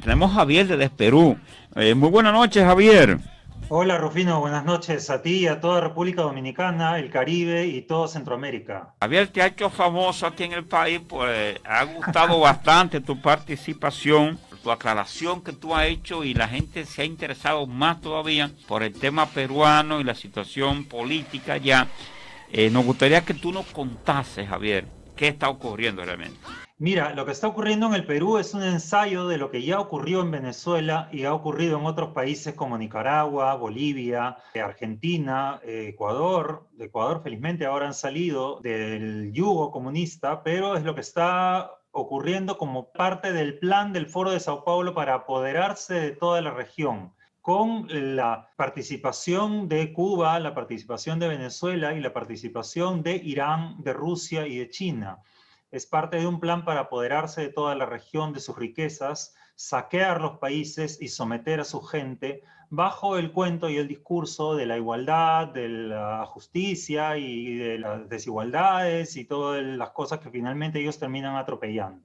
tenemos a Javier desde Perú. Muy buenas noches, Javier. Hola Rufino, buenas noches a ti y a toda República Dominicana, el Caribe y todo Centroamérica. Javier, te ha hecho famoso aquí en el país, pues ha gustado bastante tu participación, tu aclaración que tú has hecho y la gente se ha interesado más todavía por el tema peruano y la situación política ya. Nos gustaría que tú nos contases, Javier, qué está ocurriendo realmente. Mira, lo que está ocurriendo en el Perú es un ensayo de lo que ya ocurrió en Venezuela y ha ocurrido en otros países como Nicaragua, Bolivia, Argentina, Ecuador. De Ecuador felizmente ahora han salido del yugo comunista, pero es lo que está ocurriendo como parte del plan del Foro de Sao Paulo para apoderarse de toda la región, con la participación de Cuba, la participación de Venezuela y la participación de Irán, de Rusia y de China. Es parte de un plan para apoderarse de toda la región, de sus riquezas, saquear los países y someter a su gente bajo el cuento y el discurso de la igualdad, de la justicia y de las desigualdades y todas las cosas que finalmente ellos terminan atropellando.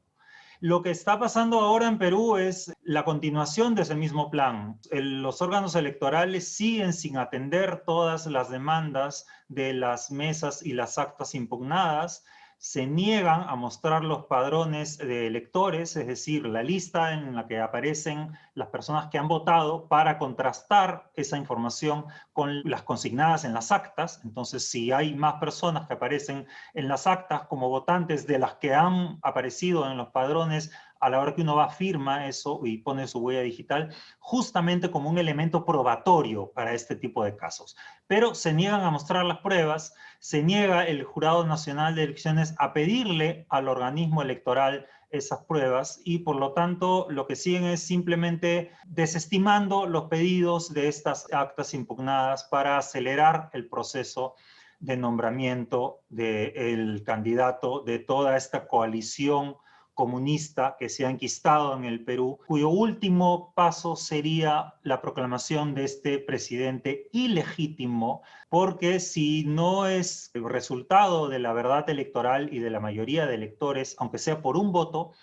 Lo que está pasando ahora en Perú es la continuación de ese mismo plan. Los órganos electorales siguen sin atender todas las demandas de las mesas y las actas impugnadas, se niegan a mostrar los padrones de electores, es decir, la lista en la que aparecen las personas que han votado para contrastar esa información con las consignadas en las actas. Entonces, si hay más personas que aparecen en las actas como votantes de las que han aparecido en los padrones, a la hora que uno va, firma eso y pone su huella digital, justamente como un elemento probatorio para este tipo de casos. Pero se niegan a mostrar las pruebas, se niega el Jurado Nacional de Elecciones a pedirle al organismo electoral esas pruebas y por lo tanto lo que siguen es simplemente desestimando los pedidos de estas actas impugnadas para acelerar el proceso de nombramiento del candidato de toda esta coalición comunista que se ha enquistado en el Perú, cuyo último paso sería la proclamación de este presidente ilegítimo, porque si no es el resultado de la verdad electoral y de la mayoría de electores, aunque sea por un voto,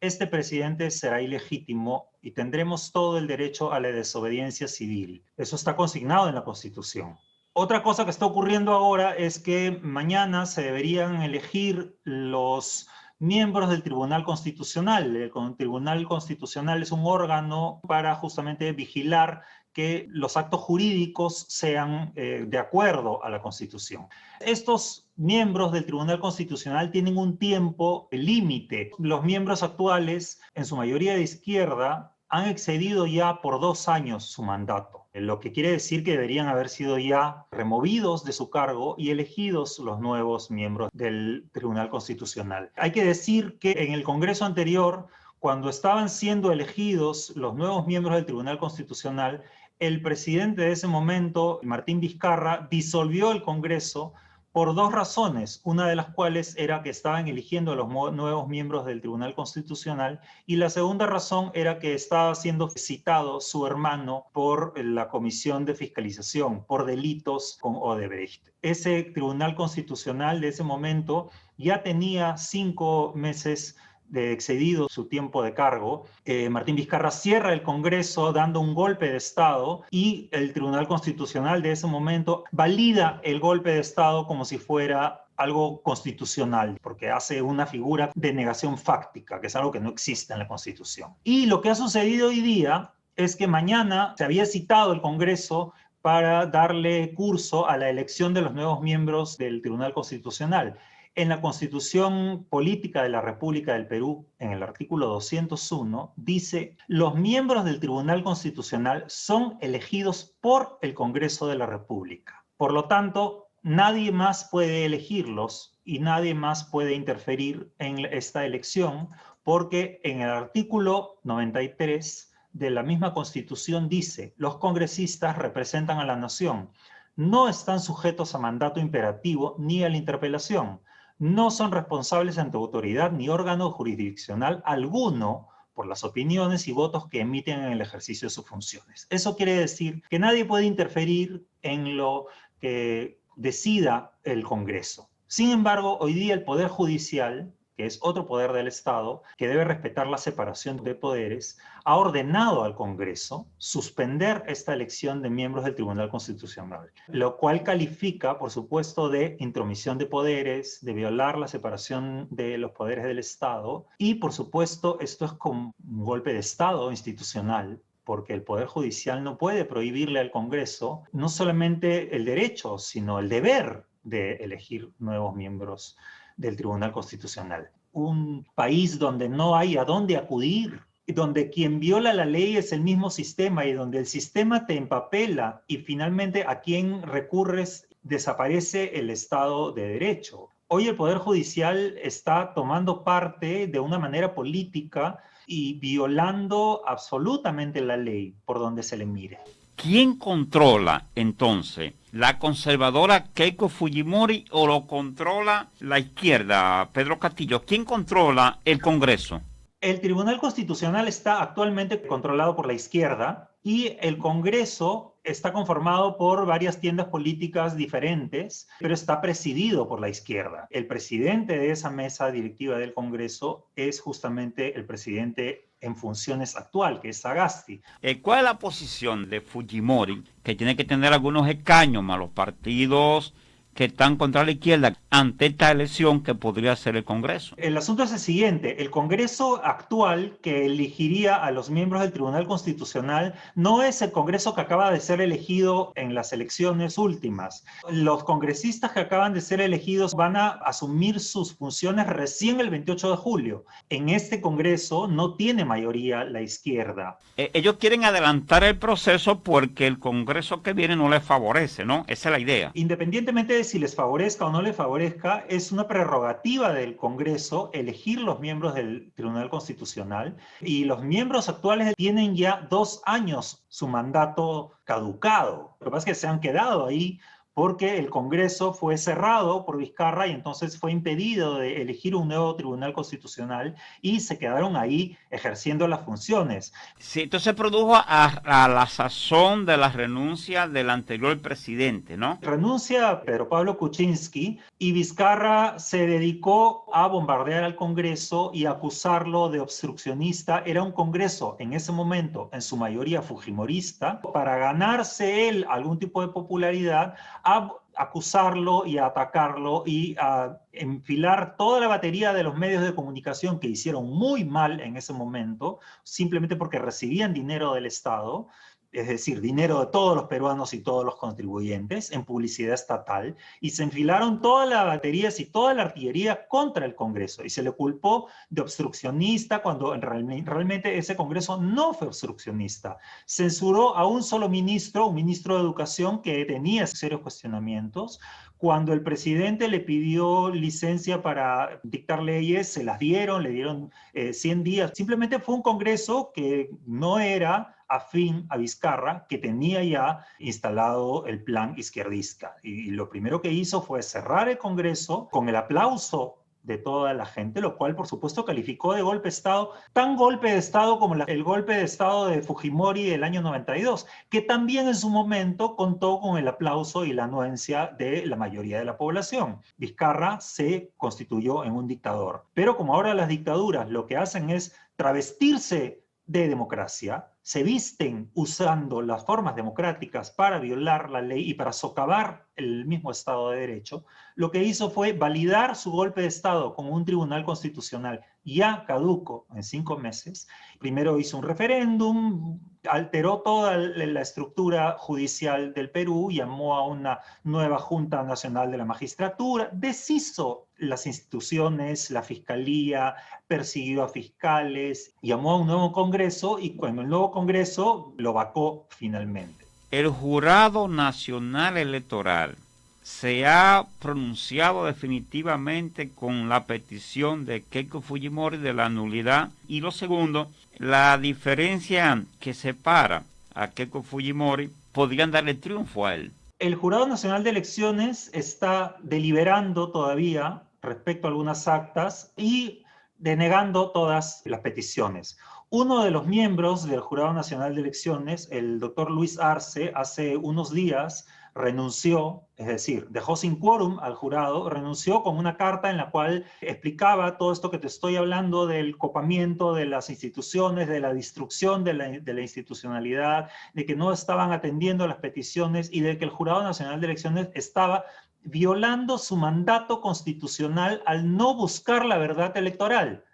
este presidente será ilegítimo y tendremos todo el derecho a la desobediencia civil. Eso está consignado en la Constitución. Otra cosa que está ocurriendo ahora es que mañana se deberían elegir los miembros del Tribunal Constitucional. El Tribunal Constitucional es un órgano para justamente vigilar que los actos jurídicos sean de acuerdo a la Constitución. Estos miembros del Tribunal Constitucional tienen un tiempo límite. Los miembros actuales, en su mayoría de izquierda, han excedido ya por 2 años su mandato, lo que quiere decir que deberían haber sido ya removidos de su cargo y elegidos los nuevos miembros del Tribunal Constitucional. Hay que decir que en el Congreso anterior, cuando estaban siendo elegidos los nuevos miembros del Tribunal Constitucional, el presidente de ese momento, Martín Vizcarra, disolvió el Congreso por 2 razones, una de las cuales era que estaban eligiendo a los nuevos miembros del Tribunal Constitucional y la segunda razón era que estaba siendo citado su hermano por la Comisión de Fiscalización por delitos con Odebrecht. Ese Tribunal Constitucional de ese momento ya tenía 5 meses de excedido su tiempo de cargo. Martín Vizcarra cierra el Congreso dando un golpe de Estado y el Tribunal Constitucional de ese momento valida el golpe de Estado como si fuera algo constitucional, porque hace una figura de negación fáctica, que es algo que no existe en la Constitución. Y lo que ha sucedido hoy día es que mañana se había citado el Congreso para darle curso a la elección de los nuevos miembros del Tribunal Constitucional. En la Constitución Política de la República del Perú, en el artículo 201, dice: los miembros del Tribunal Constitucional son elegidos por el Congreso de la República. Por lo tanto, nadie más puede elegirlos y nadie más puede interferir en esta elección, porque en el artículo 93 de la misma Constitución dice: los congresistas representan a la nación, no están sujetos a mandato imperativo ni a la interpelación, no son responsables ante autoridad ni órgano jurisdiccional alguno por las opiniones y votos que emiten en el ejercicio de sus funciones. Eso quiere decir que nadie puede interferir en lo que decida el Congreso. Sin embargo, hoy día el Poder Judicial que es otro poder del Estado, que debe respetar la separación de poderes, ha ordenado al Congreso suspender esta elección de miembros del Tribunal Constitucional, lo cual califica, por supuesto, de intromisión de poderes, de violar la separación de los poderes del Estado, y, por supuesto, esto es como un golpe de Estado institucional, porque el Poder Judicial no puede prohibirle al Congreso no solamente el derecho, sino el deber de elegir nuevos miembros del Tribunal Constitucional. Un país donde no hay a dónde acudir, donde quien viola la ley es el mismo sistema y donde el sistema te empapela y finalmente a quien recurres desaparece el Estado de Derecho. Hoy el Poder Judicial está tomando parte de una manera política y violando absolutamente la ley por donde se le mire. ¿Quién controla entonces? ¿La conservadora Keiko Fujimori o lo controla la izquierda, Pedro Castillo? ¿Quién controla el Congreso? El Tribunal Constitucional está actualmente controlado por la izquierda y el Congreso está conformado por varias tiendas políticas diferentes, pero está presidido por la izquierda. El presidente de esa mesa directiva del Congreso es justamente el presidente en funciones actual, que es Sagasti. ¿Cuál es la posición de Fujimori, que tiene que tener algunos escaños más los partidos que están contra la izquierda ante esta elección que podría ser el Congreso? El asunto es el siguiente: el Congreso actual que elegiría a los miembros del Tribunal Constitucional no es el Congreso que acaba de ser elegido en las elecciones últimas. Los congresistas que acaban de ser elegidos van a asumir sus funciones recién el 28 de julio. En este Congreso no tiene mayoría la izquierda. Ellos quieren adelantar el proceso porque el Congreso que viene no les favorece, ¿no? Esa es la idea. Independientemente de si les favorezca o no les favorezca, es una prerrogativa del Congreso elegir los miembros del Tribunal Constitucional, y los miembros actuales tienen ya 2 años su mandato caducado. Lo que pasa es que se han quedado ahí porque el Congreso fue cerrado por Vizcarra y entonces fue impedido de elegir un nuevo Tribunal Constitucional y se quedaron ahí ejerciendo las funciones. Sí, entonces produjo a la sazón de la renuncia del anterior presidente, ¿no? Renuncia Pedro Pablo Kuczynski y Vizcarra se dedicó a bombardear al Congreso y acusarlo de obstruccionista. Era un Congreso en ese momento en su mayoría fujimorista. Para ganarse él algún tipo de popularidad, a acusarlo y a atacarlo y a enfilar toda la batería de los medios de comunicación que hicieron muy mal en ese momento, simplemente porque recibían dinero del Estado, es decir, dinero de todos los peruanos y todos los contribuyentes en publicidad estatal, y se enfilaron todas las baterías y toda la artillería contra el Congreso, y se le culpó de obstruccionista cuando realmente ese Congreso no fue obstruccionista. Censuró a un solo ministro, un ministro de Educación que tenía serios cuestionamientos. Cuando el presidente le pidió licencia para dictar leyes, se las dieron, le dieron 100 días. Simplemente fue un Congreso que no era afín a Vizcarra, que tenía ya instalado el plan izquierdista. Y lo primero que hizo fue cerrar el Congreso con el aplauso de toda la gente, lo cual por supuesto calificó de golpe de Estado, tan golpe de Estado como el golpe de Estado de Fujimori del año 92, que también en su momento contó con el aplauso y la anuencia de la mayoría de la población. Vizcarra se constituyó en un dictador, pero como ahora las dictaduras lo que hacen es travestirse de democracia, se visten usando las formas democráticas para violar la ley y para socavar el mismo Estado de Derecho, lo que hizo fue validar su golpe de Estado con un tribunal constitucional ya caduco en 5 meses. Primero hizo un referéndum, alteró toda la estructura judicial del Perú, llamó a una nueva Junta Nacional de la Magistratura, deshizo las instituciones, la fiscalía, persiguió a fiscales, llamó a un nuevo Congreso y cuando el nuevo Congreso lo vacó finalmente. El Jurado Nacional Electoral se ha pronunciado definitivamente con la petición de Keiko Fujimori de la nulidad. Y lo segundo, la diferencia que separa a Keiko Fujimori podrían darle triunfo a él. El Jurado Nacional de Elecciones está deliberando todavía respecto a algunas actas y denegando todas las peticiones. Uno de los miembros del Jurado Nacional de Elecciones, el doctor Luis Arce, hace unos días renunció, es decir, dejó sin quórum al jurado, renunció con una carta en la cual explicaba todo esto que te estoy hablando del copamiento de las instituciones, de la destrucción de la institucionalidad, de que no estaban atendiendo las peticiones y de que el Jurado Nacional de Elecciones estaba violando su mandato constitucional al no buscar la verdad electoral,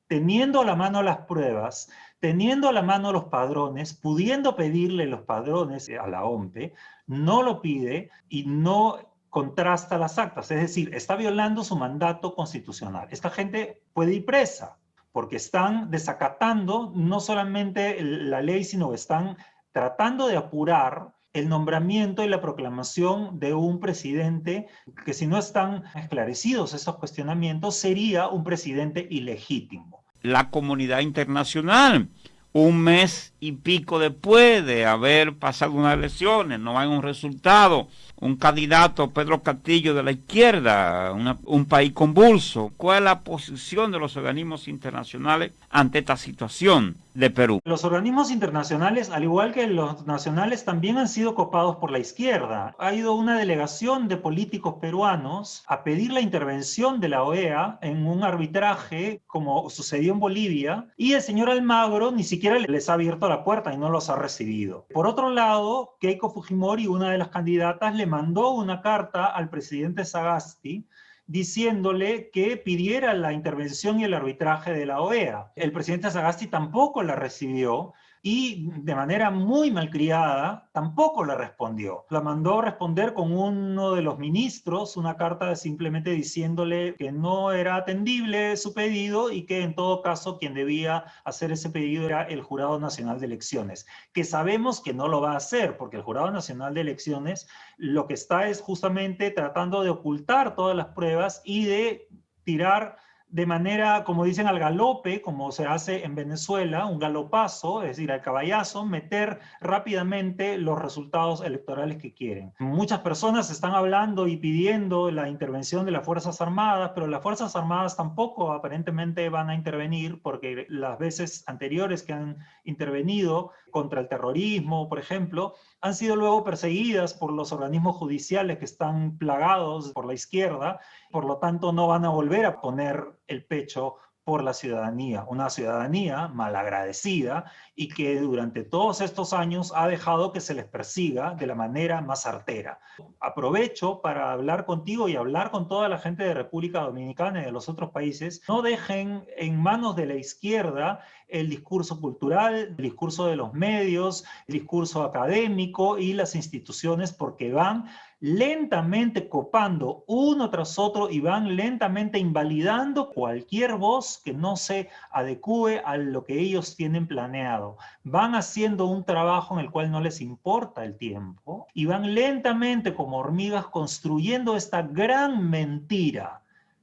teniendo a la mano las pruebas, teniendo a la mano los padrones, pudiendo pedirle los padrones a la OMPE, no lo pide y no contrasta las actas. Es decir, está violando su mandato constitucional. Esta gente puede ir presa porque están desacatando no solamente la ley, sino que están tratando de apurar el nombramiento y la proclamación de un presidente que, si no están esclarecidos esos cuestionamientos, sería un presidente ilegítimo. La comunidad internacional, un mes y pico después de haber pasado unas elecciones, no hay un resultado, un candidato, Pedro Castillo, de la izquierda, un país convulso. ¿Cuál es la posición de los organismos internacionales ante esta situación de Perú? Los organismos internacionales, al igual que los nacionales, también han sido copados por la izquierda. Ha ido una delegación de políticos peruanos a pedir la intervención de la OEA en un arbitraje, como sucedió en Bolivia, y el señor Almagro ni siquiera les ha abierto la puerta y no los ha recibido. Por otro lado, Keiko Fujimori, una de las candidatas, le mandó una carta al presidente Sagasti diciéndole que pidiera la intervención y el arbitraje de la OEA. El presidente Sagasti tampoco la recibió y, de manera muy malcriada, tampoco la respondió. La mandó a responder con uno de los ministros, una carta simplemente diciéndole que no era atendible su pedido y que, en todo caso, quien debía hacer ese pedido era el Jurado Nacional de Elecciones, que sabemos que no lo va a hacer, porque el Jurado Nacional de Elecciones lo que está es justamente tratando de ocultar todas las pruebas y de tirar de manera, como dicen, al galope, como se hace en Venezuela, un galopazo, es decir, al caballazo, meter rápidamente los resultados electorales que quieren. Muchas personas están hablando y pidiendo la intervención de las Fuerzas Armadas, pero las Fuerzas Armadas tampoco aparentemente van a intervenir, porque las veces anteriores que han intervenido contra el terrorismo, por ejemplo, han sido luego perseguidas por los organismos judiciales que están plagados por la izquierda, por lo tanto no van a volver a poner el pecho por la ciudadanía, una ciudadanía malagradecida y que durante todos estos años ha dejado que se les persiga de la manera más artera. Aprovecho para hablar contigo y hablar con toda la gente de República Dominicana y de los otros países. No dejen en manos de la izquierda el discurso cultural, el discurso de los medios, el discurso académico y las instituciones, porque van lentamente copando uno tras otro y van lentamente invalidando cualquier voz que no se adecue a lo que ellos tienen planeado. Van haciendo un trabajo en el cual no les importa el tiempo y van lentamente como hormigas construyendo esta gran mentira.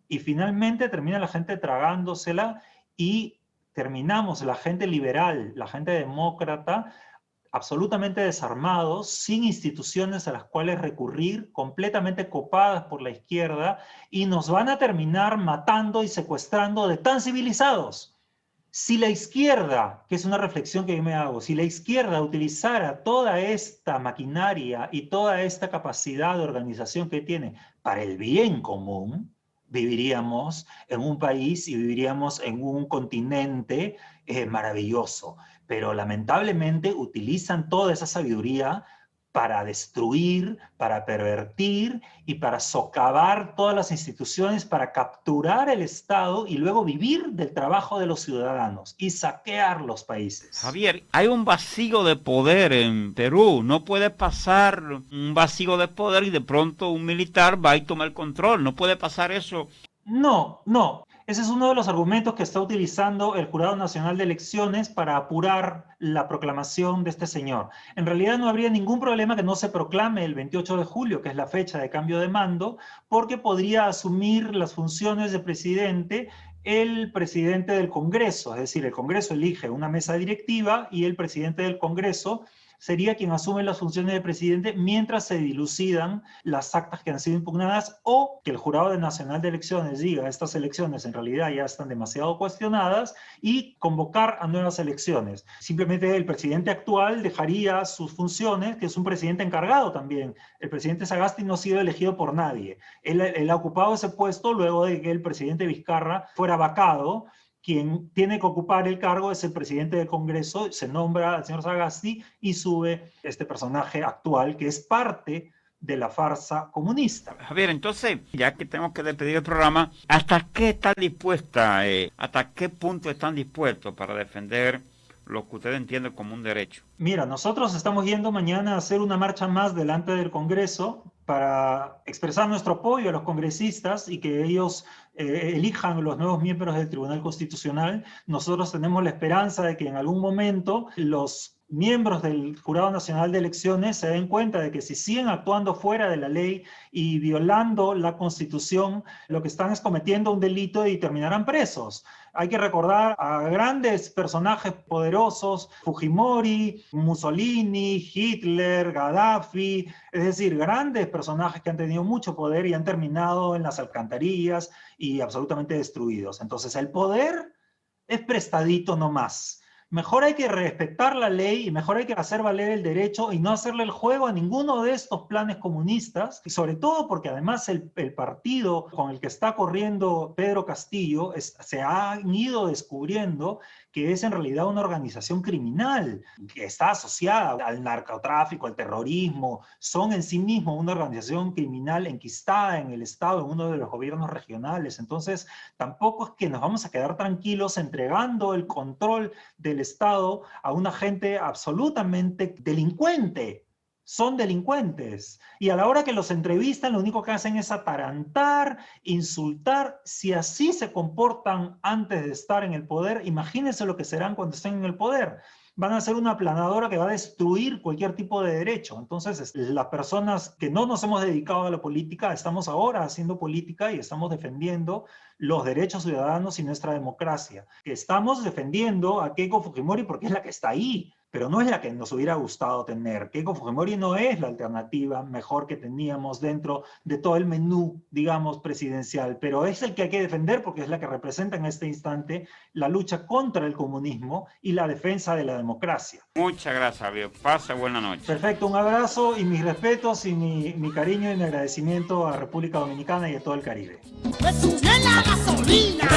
Y finalmente termina la gente tragándosela y terminamos la gente liberal, la gente demócrata, absolutamente desarmados, sin instituciones a las cuales recurrir, completamente copadas por la izquierda, y nos van a terminar matando y secuestrando de tan civilizados. Si la izquierda, que es una reflexión que yo me hago, si la izquierda utilizara toda esta maquinaria y toda esta capacidad de organización que tiene para el bien común, viviríamos en un país y viviríamos en un continente maravilloso. Pero lamentablemente utilizan toda esa sabiduría para destruir, para pervertir y para socavar todas las instituciones, para capturar el Estado y luego vivir del trabajo de los ciudadanos y saquear los países. Javier, hay un vacío de poder en Perú. No puede pasar un vacío de poder y de pronto un militar va y toma el control. No puede pasar eso. No. Ese es uno de los argumentos que está utilizando el Jurado Nacional de Elecciones para apurar la proclamación de este señor. En realidad no habría ningún problema que no se proclame el 28 de julio, que es la fecha de cambio de mando, porque podría asumir las funciones de presidente el presidente del Congreso. Es decir, el Congreso elige una mesa directiva y el presidente del Congreso sería quien asume las funciones de presidente mientras se dilucidan las actas que han sido impugnadas, o que el Jurado Nacional de Elecciones diga estas elecciones en realidad ya están demasiado cuestionadas y convocar a nuevas elecciones. Simplemente el presidente actual dejaría sus funciones, que es un presidente encargado también. El presidente Sagasti no ha sido elegido por nadie. Él ha ocupado ese puesto luego de que el presidente Vizcarra fuera vacado. Quien tiene que ocupar el cargo es el presidente del Congreso, se nombra al señor Sagasti y sube este personaje actual que es parte de la farsa comunista. Javier, entonces, ya que tenemos que despedir el programa, ¿hasta qué está dispuesta, hasta qué punto están dispuestos para defender lo que ustedes entienden como un derecho? Mira, nosotros estamos yendo mañana a hacer una marcha más delante del Congreso para expresar nuestro apoyo a los congresistas y que ellos elijan los nuevos miembros del Tribunal Constitucional. Nosotros tenemos la esperanza de que en algún momento los miembros del Jurado Nacional de Elecciones se den cuenta de que si siguen actuando fuera de la ley y violando la Constitución, lo que están es cometiendo un delito y terminarán presos. Hay que recordar a grandes personajes poderosos, Fujimori, Mussolini, Hitler, Gaddafi, es decir, grandes personajes que han tenido mucho poder y han terminado en las alcantarillas y absolutamente destruidos. Entonces el poder es prestadito nomás. Mejor hay que respetar la ley y mejor hay que hacer valer el derecho y no hacerle el juego a ninguno de estos planes comunistas, y sobre todo porque además el partido con el que está corriendo Pedro Castillo se han ido descubriendo que es en realidad una organización criminal que está asociada al narcotráfico, al terrorismo, son en sí mismos una organización criminal enquistada en el Estado, en uno de los gobiernos regionales. Entonces, tampoco es que nos vamos a quedar tranquilos entregando el control del Estado a una gente absolutamente delincuente. Son delincuentes. Y a la hora que los entrevistan, lo único que hacen es atarantar, insultar. Si así se comportan antes de estar en el poder, imagínense lo que serán cuando estén en el poder. Van a ser una aplanadora que va a destruir cualquier tipo de derecho. Entonces, las personas que no nos hemos dedicado a la política, estamos ahora haciendo política y estamos defendiendo los derechos ciudadanos y nuestra democracia. Estamos defendiendo a Keiko Fujimori porque es la que está ahí, pero no es la que nos hubiera gustado tener. Keiko Fujimori no es la alternativa mejor que teníamos dentro de todo el menú, digamos, presidencial, pero es el que hay que defender porque es la que representa en este instante la lucha contra el comunismo y la defensa de la democracia. Muchas gracias, Javier. Pasa buena noche. Perfecto, un abrazo y mis respetos y mi cariño y mi agradecimiento a República Dominicana y a todo el Caribe. Me subí la gasolina.